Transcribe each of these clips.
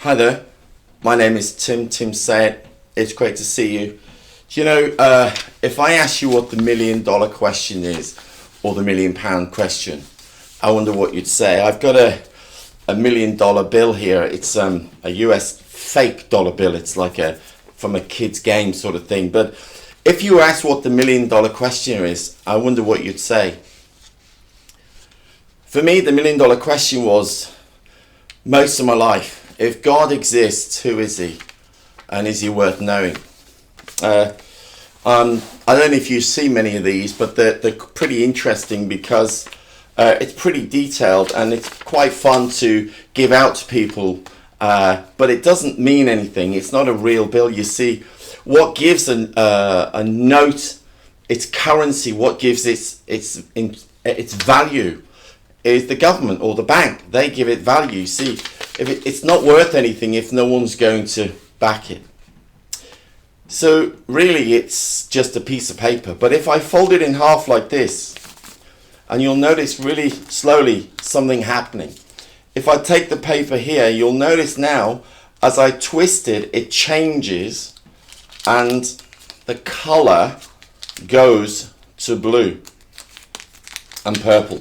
Hi there, my name is Tim Saiet. It's great to see you. Do you know, if I ask you what the $1 million question is, or the £1 million question, I wonder what you'd say. I've got a $1 million bill here. It's a US fake dollar bill. It's like from a kid's game sort of thing. But if you ask what the $1 million question is, I wonder what you'd say. For me, the $1 million question was, most of my life, if God exists, who is he? And is he worth knowing? I don't know if you see many of these, but they're pretty interesting because it's pretty detailed and it's quite fun to give out to people, but it doesn't mean anything. It's not a real bill. You see, what gives a note its currency, what gives its value, is the government or the bank. They give it value. You see, if it's not worth anything if no one's going to back it. So really it's just a piece of paper. But if I fold it in half like this, and you'll notice really slowly something happening. If I take the paper here, you'll notice now as I twist it, it changes and the color goes to blue and purple.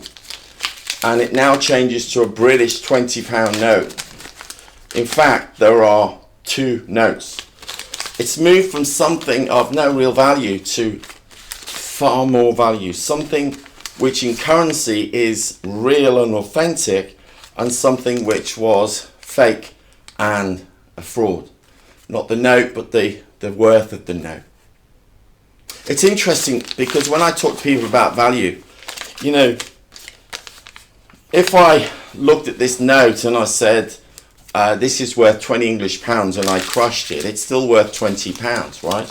And it now changes to a British £20 note. In fact, there are two notes. It's moved from something of no real value to far more value. Something which in currency is real and authentic, and something which was fake and a fraud. Not the note, but the worth of the note. It's interesting because when I talk to people about value, you know, if I looked at this note and I said, this is worth 20 English pounds, and I crushed it, it's still worth 20 pounds, right?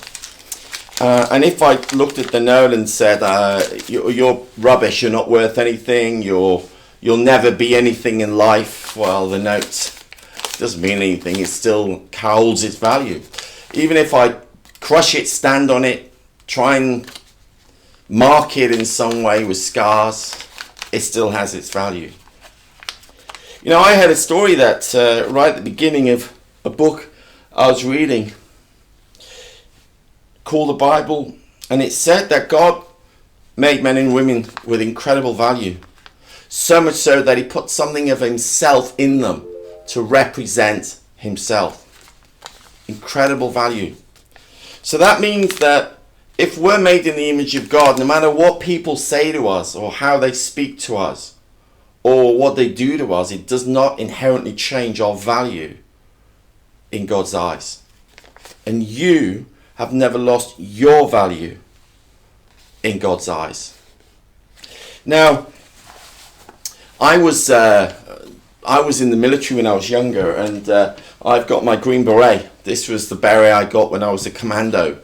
And if I looked at the note and said, you're rubbish, you're not worth anything, you'll never be anything in life, well, the note doesn't mean anything. It still holds its value. Even if I crush it, stand on it, try and mark it in some way with scars, it still has its value. You know, I had a story that right at the beginning of a book I was reading called the Bible, and it said that God made men and women with incredible value, so much so that he put something of himself in them to represent himself. Incredible value. So that means that if we're made in the image of God, no matter what people say to us or how they speak to us or what they do to us, it does not inherently change our value in God's eyes. And you have never lost your value in God's eyes. Now, I was in the military when I was younger, and I've got my green beret. This was the beret I got when I was a commando.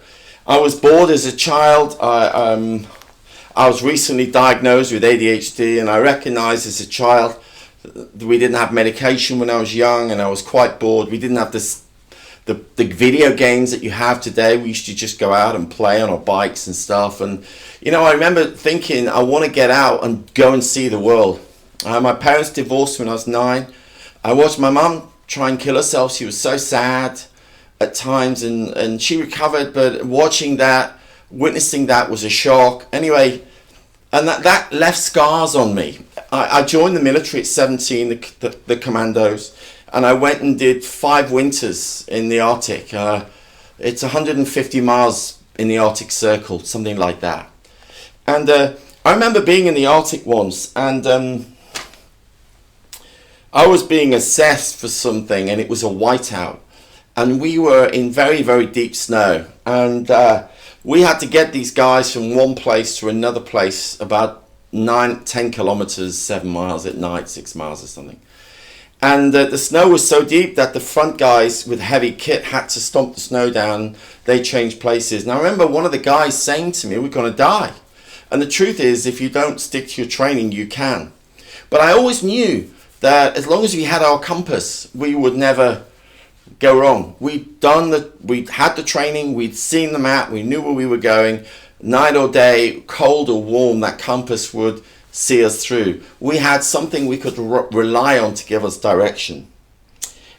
I was bored as a child. I was recently diagnosed with ADHD, and I recognized as a child that we didn't have medication when I was young, and I was quite bored. We didn't have the video games that you have today. We used to just go out and play on our bikes and stuff. And, you know, I remember thinking, I want to get out and go and see the world. My parents divorced when I was 9. I watched my mum try and kill herself. She was so sad at times, and she recovered, but watching that, witnessing that was a shock. Anyway, and that left scars on me. I joined the military at 17, the commandos, and I went and did 5 winters in the Arctic. It's 150 miles in the Arctic Circle, something like that. And I remember being in the Arctic once, and I was being assessed for something, and it was a whiteout. And we were in very, very deep snow. And we had to get these guys from one place to another place, about 10 kilometers, 7 miles at night, 6 miles or something. And the snow was so deep that the front guys with heavy kit had to stomp the snow down. They changed places. And I remember one of the guys saying to me, we're going to die. And the truth is, if you don't stick to your training, you can. But I always knew that as long as we had our compass, we would never go wrong. We'd had the training, we'd seen the map, we knew where we were going. Night or day, cold or warm, that compass would see us through. We had something we could rely on to give us direction.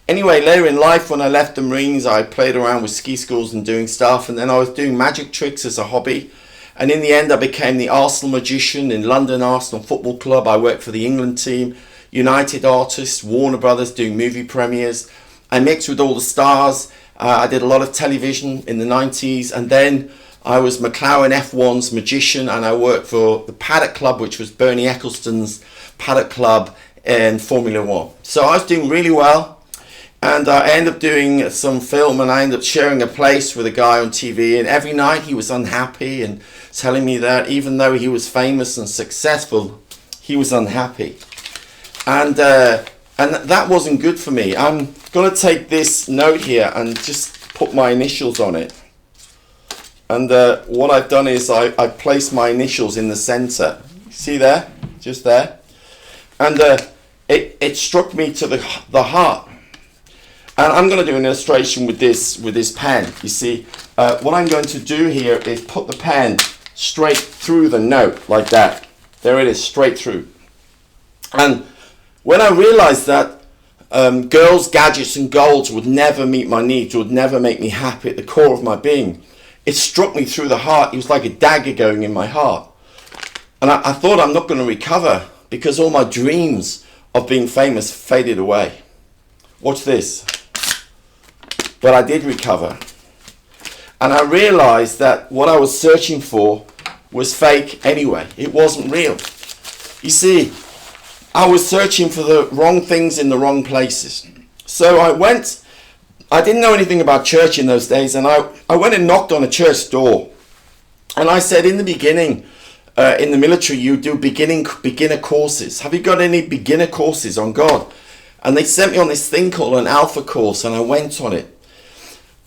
Anyway, later in life, when I left the Marines, I played around with ski schools and doing stuff. And then I was doing magic tricks as a hobby. And in the end, I became the Arsenal magician in London Arsenal Football Club. I worked for the England team, United Artists, Warner Brothers, doing movie premieres. I mixed with all the stars. I did a lot of television in the 90s. And then I was McLaren F1's magician. And I worked for the Paddock Club, which was Bernie Ecclestone's Paddock Club in Formula One. So I was doing really well. And I ended up doing some film, and I ended up sharing a place with a guy on TV. And every night he was unhappy and telling me that even though he was famous and successful, he was unhappy. And that wasn't good for me. I'm going to take this note here and just put my initials on it. And what I've done is I placed my initials in the center. See there? Just there. And it struck me to the heart. And I'm going to do an illustration with this pen. You see, what I'm going to do here is put the pen straight through the note like that. There it is, straight through. And when I realized that girls, gadgets and golds would never meet my needs, would never make me happy at the core of my being, it struck me through the heart. It was like a dagger going in my heart. And I thought, I'm not going to recover because all my dreams of being famous faded away. Watch this. But I did recover. And I realized that what I was searching for was fake anyway. It wasn't real. You see, I was searching for the wrong things in the wrong places. So I didn't know anything about church in those days, and I went and knocked on a church door. And I said, in the beginning, in the military, you do beginner courses. Have you got any beginner courses on God? And they sent me on this thing called an alpha course, and I went on it.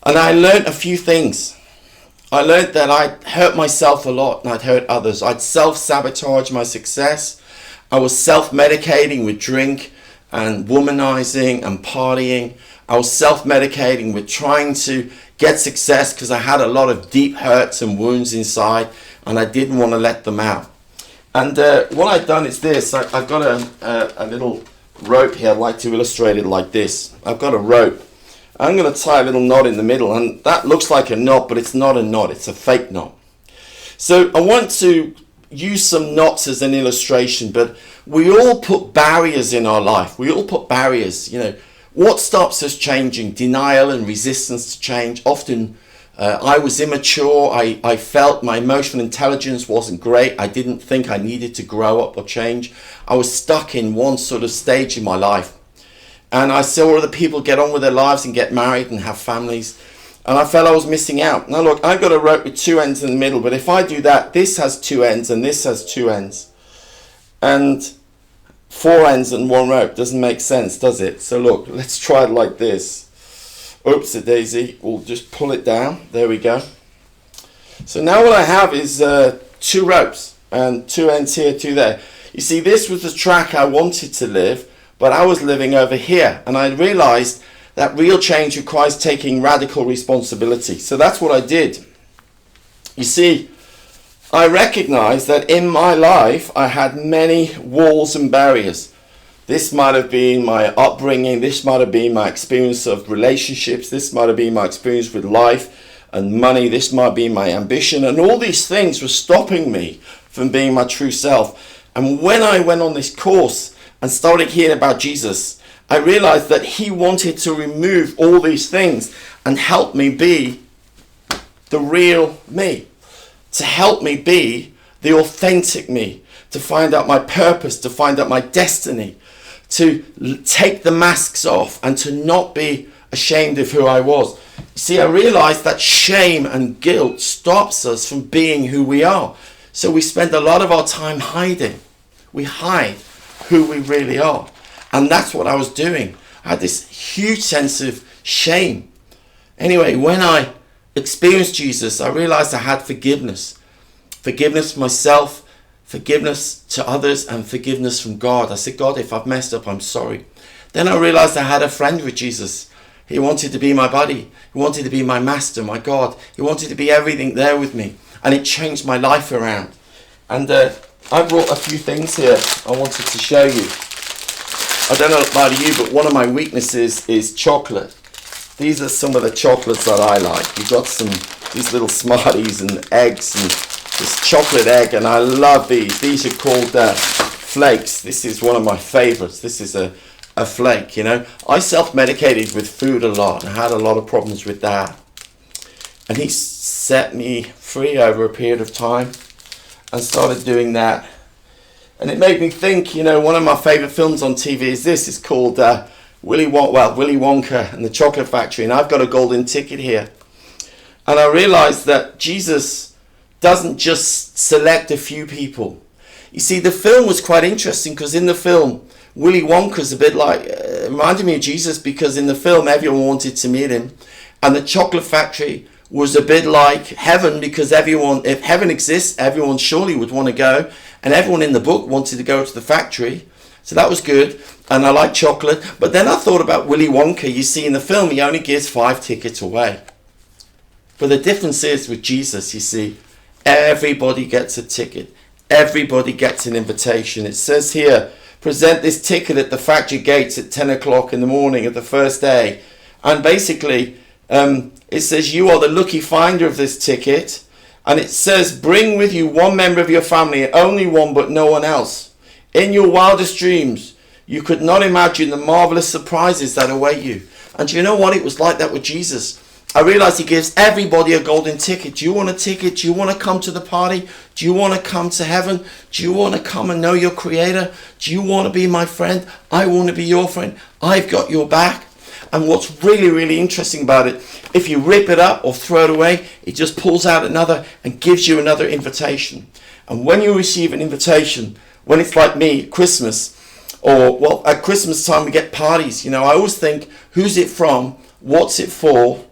And I learned a few things. I learned that I'd hurt myself a lot and I'd hurt others. I'd self-sabotage my success. I was self-medicating with drink and womanizing and partying. I was self-medicating with trying to get success because I had a lot of deep hurts and wounds inside and I didn't want to let them out. And what I've done is this. I've got a little rope here. I'd like to illustrate it like this. I've got a rope. I'm going to tie a little knot in the middle, and that looks like a knot, but it's not a knot, it's a fake knot. So I want to use some knots as an illustration, but we all put barriers in our life. We all put barriers. You know, what stops us changing? Denial and resistance to change. Often I was immature. I felt my emotional intelligence wasn't great. I didn't think I needed to grow up or change. I was stuck in one sort of stage in my life. And I saw other people get on with their lives and get married and have families. And I felt I was missing out. Now look, I've got a rope with two ends in the middle. But if I do that, this has two ends and this has two ends. And four ends and one rope. Doesn't make sense, does it? So look, let's try it like this. Oops, a daisy. We'll just pull it down. There we go. So now what I have is two ropes. And two ends here, two there. You see, this was the track I wanted to live. But I was living over here, and I realized that real change requires taking radical responsibility. So that's what I did. You see, I recognized that in my life, I had many walls and barriers. This might have been my upbringing. This might have been my experience of relationships. This might have been my experience with life and money. This might be my ambition. And all these things were stopping me from being my true self. And when I went on this course, and started hearing about Jesus, I realized that he wanted to remove all these things and help me be the real me, to help me be the authentic me, to find out my purpose, to find out my destiny, to take the masks off and to not be ashamed of who I was. See, I realized that shame and guilt stops us from being who we are. So we spend a lot of our time hiding. We hide who we really are. And that's what I was doing. I had this huge sense of shame. Anyway, when I experienced Jesus, I realized I had forgiveness. Forgiveness for myself, forgiveness to others, and forgiveness from God. I said, God, if I've messed up, I'm sorry. Then I realized I had a friend with Jesus. He wanted to be my buddy. He wanted to be my master, my God. He wanted to be everything there with me. And it changed my life around. And I brought a few things here I wanted to show you. I don't know about you, but one of my weaknesses is chocolate. These are some of the chocolates that I like. You've got these little Smarties and eggs and this chocolate egg, and I love these. These are called flakes. This is one of my favorites. This is a flake, you know. I self-medicated with food a lot and had a lot of problems with that. And he set me free over a period of time and started doing that. And it made me think, you know, one of my favorite films on TV is this. It's called Willy Wonka and the Chocolate Factory. And I've got a golden ticket here. And I realized that Jesus doesn't just select a few people. You see, the film was quite interesting because in the film, Willy Wonka's a bit like, reminded me of Jesus, because in the film everyone wanted to meet him. And the Chocolate Factory was a bit like heaven, because everyone, if heaven exists, everyone surely would want to go. And everyone in the book wanted to go to the factory. So that was good. And I like chocolate. But then I thought about Willy Wonka. You see, in the film, he only gives 5 tickets away. But the difference is with Jesus, you see, everybody gets a ticket. Everybody gets an invitation. It says here, present this ticket at the factory gates at 10 o'clock in the morning of the first day. And basically, it says you are the lucky finder of this ticket. And it says, bring with you one member of your family, only one, but no one else. In your wildest dreams, you could not imagine the marvelous surprises that await you. And do you know what? It was like that with Jesus. I realized he gives everybody a golden ticket. Do you want a ticket? Do you want to come to the party? Do you want to come to heaven? Do you want to come and know your Creator? Do you want to be my friend? I want to be your friend. I've got your back. And what's really, really interesting about it, if you rip it up or throw it away, it just pulls out another and gives you another invitation. And when you receive an invitation, when it's like me at Christmas, or well, at Christmas time we get parties, you know, I always think, who's it from, what's it for,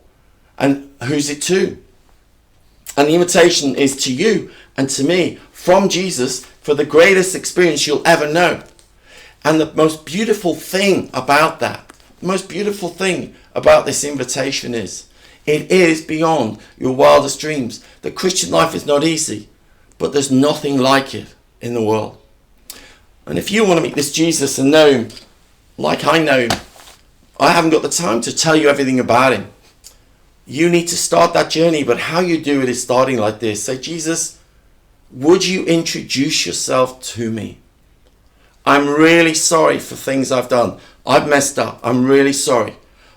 and who's it to? And the invitation is to you and to me from Jesus for the greatest experience you'll ever know. And the most beautiful thing about that, the most beautiful thing about this invitation is, it is beyond your wildest dreams. The Christian life is not easy, but there's nothing like it in the world. And if you want to meet this Jesus and know him like I know him, I haven't got the time to tell you everything about him. You need to start that journey, but how you do it is starting like this. Say, Jesus, would you introduce yourself to me? I'm really sorry for things I've done. I've messed up. I'm really sorry.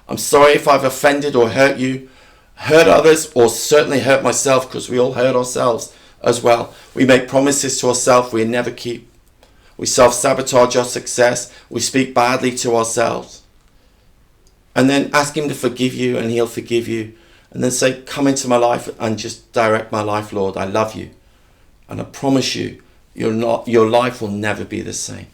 I'm sorry if I've offended or hurt you, hurt others, or certainly hurt myself, because we all hurt ourselves as well. We make promises to ourselves we never keep. We self-sabotage our success. We speak badly to ourselves. And then ask him to forgive you, and he'll forgive you. And then say, come into my life and just direct my life, Lord. I love you. And I promise you, your life will never be the same.